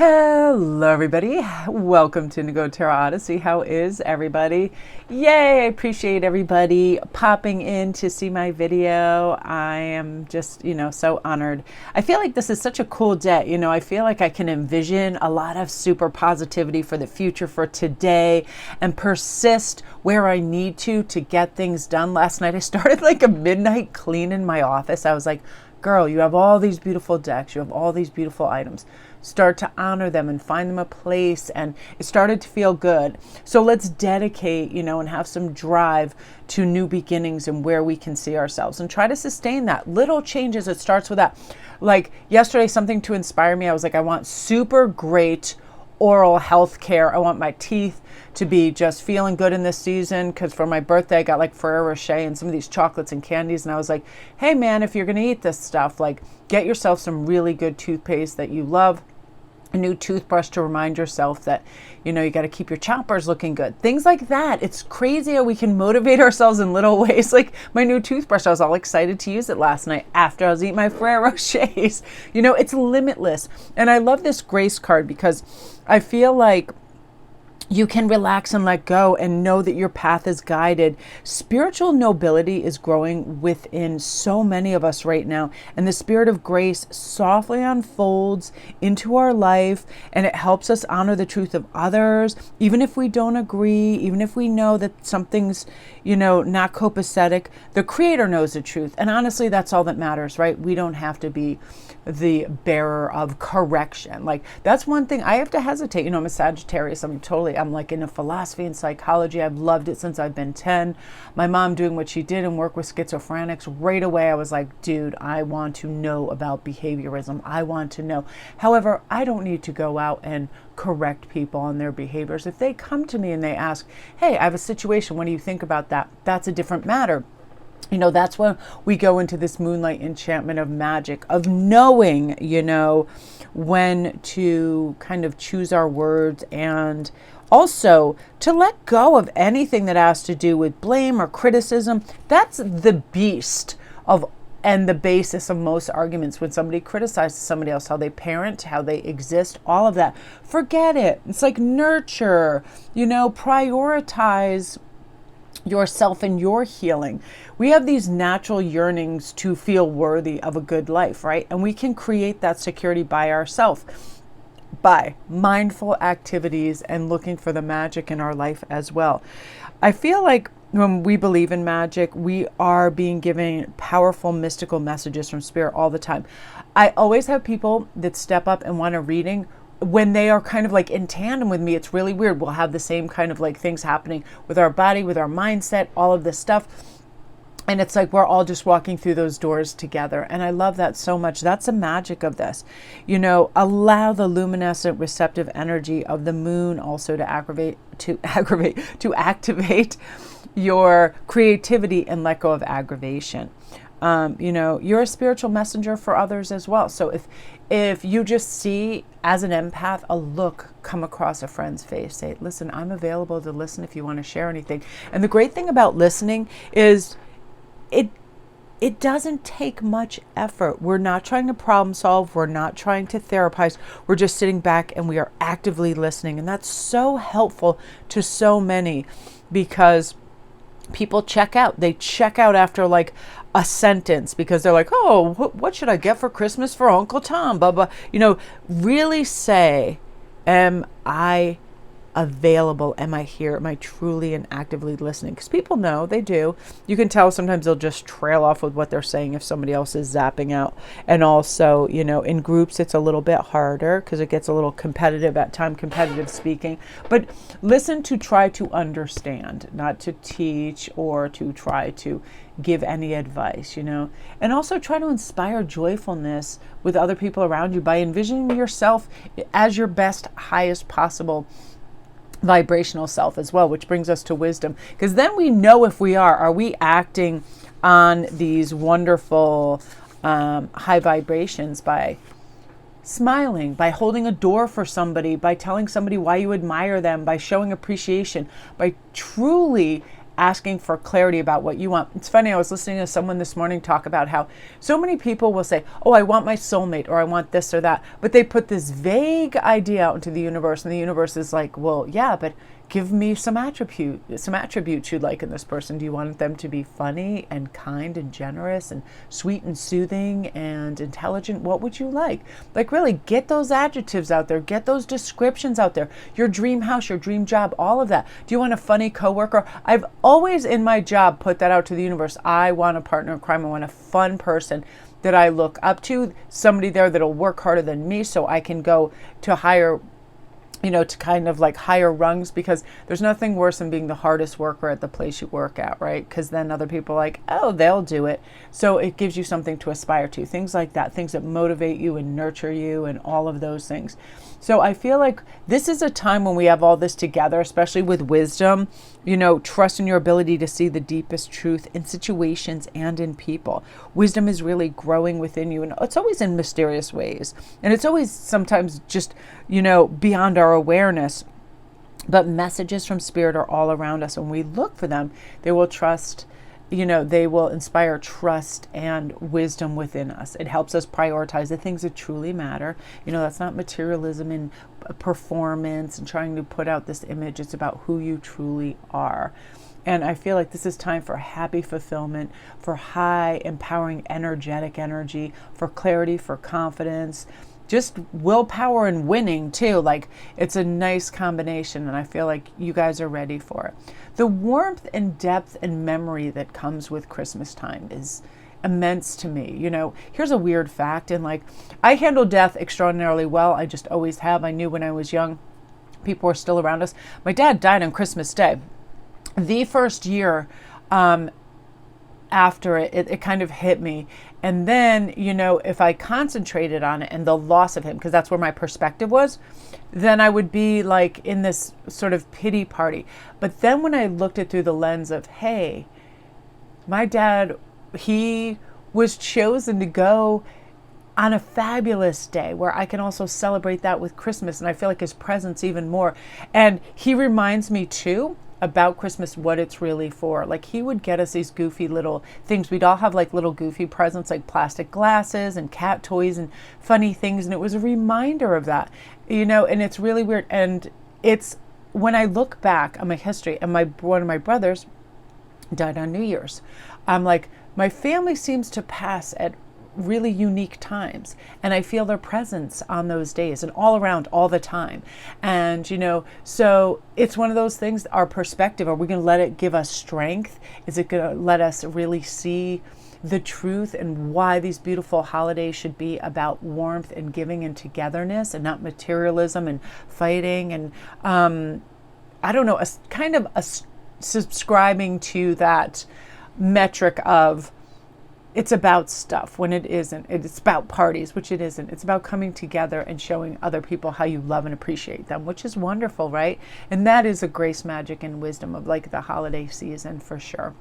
Hello everybody, welcome to Indigo Tarot Odyssey. How is everybody? Yay, I appreciate everybody popping in to see my video. I am just, so honored. I feel like this is such a cool day. I feel like I can envision a lot of super positivity for the future, for today, and persist where I need to get things done. Last night I started like a midnight clean in my office. I was like, girl, you have all these beautiful decks, you have all these beautiful items. Start to honor them and find them a place. And it started to feel good. So let's dedicate, and have some drive to new beginnings and where we can see ourselves and try to sustain that. Little changes, it starts with that. Like yesterday, something to inspire me. I was like, I want super great oral health care. I want my teeth to be just feeling good in this season, because for my birthday I got like Ferrero Rocher and some of these chocolates and candies, and I was like, hey man, if you're gonna eat this stuff, like get yourself some really good toothpaste that you love, a new toothbrush to remind yourself that you got to keep your choppers looking good, things like that. It's crazy how we can motivate ourselves in little ways. Like my new toothbrush, I was all excited to use it last night after I was eating my Ferrero Rochers. It's limitless. And I love this grace card because I feel like you can relax and let go and know that your path is guided. Spiritual nobility is growing within so many of us right now. And the spirit of grace softly unfolds into our life, and it helps us honor the truth of others, even if we don't agree, even if we know that something's, not copacetic. The Creator knows the truth. And honestly, that's all that matters, right? We don't have to be the bearer of correction. Like that's one thing I have to hesitate. I'm a Sagittarius. I'm like into philosophy and psychology. I've loved it since I've been 10. My mom doing what she did and work with schizophrenics, right away I was like, dude, I want to know about behaviorism. I want to know. However, I don't need to go out and correct people on their behaviors. If they come to me and they ask, hey, I have a situation, what do you think about that? That's a different matter. That's when we go into this moonlight enchantment of magic, of knowing, when to kind of choose our words, and also to let go of anything that has to do with blame or criticism. That's the beast of and the basis of most arguments. When somebody criticizes somebody else, how they parent, how they exist, all of that. Forget it. It's like nurture, prioritize yourself and your healing. We have these natural yearnings to feel worthy of a good life, right? And we can create that security by ourselves, by mindful activities and looking for the magic in our life as well. I feel like when we believe in magic, we are being given powerful mystical messages from spirit all the time. I always have people that step up and want a reading when they are kind of like in tandem with me. It's really weird. We'll have the same kind of like things happening with our body, with our mindset, all of this stuff. And it's like we're all just walking through those doors together. And I love that so much. That's the magic of this. Allow the luminescent receptive energy of the moon also to activate your creativity and let go of aggravation. You're a spiritual messenger for others as well. So if you just see as an empath a look come across a friend's face, say, listen, I'm available to listen if you want to share anything. And the great thing about listening is it doesn't take much effort. We're not trying to problem solve. We're not trying to therapize. We're just sitting back and we are actively listening. And that's so helpful to so many, because people check out. They check out after like a sentence because they're like, oh, what should I get for Christmas for Uncle Tom? Blah, blah. Really say, am I available? Am I here? Am I truly and actively listening? Because people know, they do. You can tell sometimes they'll just trail off with what they're saying if somebody else is zapping out. And also, in groups, it's a little bit harder because it gets a little competitive at time, competitive speaking. But listen to try to understand, not to teach or to try to give any advice, and also try to inspire joyfulness with other people around you by envisioning yourself as your best, highest possible vibrational self as well, which brings us to wisdom, because then we know if we are we acting on these wonderful high vibrations by smiling, by holding a door for somebody, by telling somebody why you admire them, by showing appreciation, by truly asking for clarity about what you want. It's funny, I was listening to someone this morning talk about how so many people will say, oh, I want my soulmate, or I want this or that, but they put this vague idea out into the universe, and the universe is like, well, yeah, but give me some attributes you'd like in this person. Do you want them to be funny and kind and generous and sweet and soothing and intelligent? What would you like? Like, really get those adjectives out there, get those descriptions out there. Your dream house, your dream job, all of that. Do you want a funny coworker? I've always in my job put that out to the universe. I want a partner in crime. I want a fun person that I look up to, somebody there that'll work harder than me so I can go to higher, to kind of like higher rungs, because there's nothing worse than being the hardest worker at the place you work at, right? Because then other people are like, oh, they'll do it. So it gives you something to aspire to, things like that, things that motivate you and nurture you and all of those things. So I feel like this is a time when we have all this together, especially with wisdom, trust in your ability to see the deepest truth in situations and in people. Wisdom is really growing within you, and it's always in mysterious ways. And it's always sometimes just, beyond our awareness. But messages from spirit are all around us. When we look for them, they will they will inspire trust and wisdom within us. It helps us prioritize the things that truly matter. That's not materialism and performance and trying to put out this image. It's about who you truly are. And I feel like this is time for happy fulfillment, for high, empowering, energetic energy, for clarity, for confidence, just willpower and winning too. Like, it's a nice combination, and I feel like you guys are ready for it. The warmth and depth and memory that comes with Christmas time is immense to me. Here's a weird fact, and like, I handle death extraordinarily well. I just always have. I knew when I was young, people were still around us. My dad died on Christmas Day. The first year, after it kind of hit me. And then, if I concentrated on it and the loss of him, because that's where my perspective was, then I would be like in this sort of pity party. But then when I looked at through the lens of, hey, my dad, he was chosen to go on a fabulous day where I can also celebrate that with Christmas. And I feel like his presence even more. And he reminds me too about Christmas, what it's really for. Like, he would get us these goofy little things. We'd all have like little goofy presents, like plastic glasses and cat toys and funny things. And it was a reminder of that, and it's really weird. And it's, when I look back on my history, and one of my brothers died on New Year's, I'm like, my family seems to pass at really unique times, and I feel their presence on those days and all around all the time. And so it's one of those things, our perspective, are we going to let it give us strength? Is it going to let us really see the truth and why these beautiful holidays should be about warmth and giving and togetherness, and not materialism and fighting and subscribing to that metric of it's about stuff when it isn't. It's about parties, which it isn't. It's about coming together and showing other people how you love and appreciate them, which is wonderful, right? And that is a grace, magic, and wisdom of like the holiday season for sure.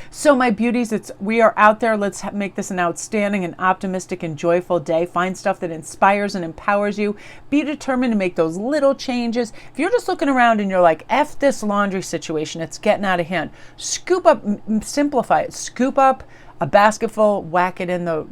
So my beauties, we are out there. Let's make this an outstanding and optimistic and joyful day. Find stuff that inspires and empowers you. Be determined to make those little changes. If you're just looking around and you're like, F this laundry situation, it's getting out of hand. Scoop up, simplify it. Scoop up a basketful, whack it in the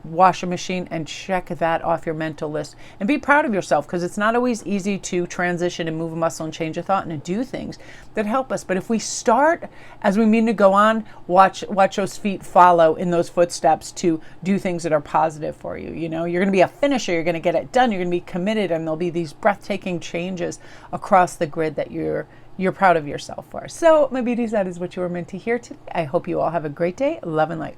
washer machine, and check that off your mental list. And be proud of yourself, because it's not always easy to transition and move a muscle and change a thought and to do things that help us. But if we start as we mean to go on, watch those feet follow in those footsteps to do things that are positive for you. You're going to be a finisher. You're going to get it done. You're going to be committed, and there'll be these breathtaking changes across the grid that you're proud of yourself for. So my beauties, that is what you were meant to hear today. I hope you all have a great day. Love and light.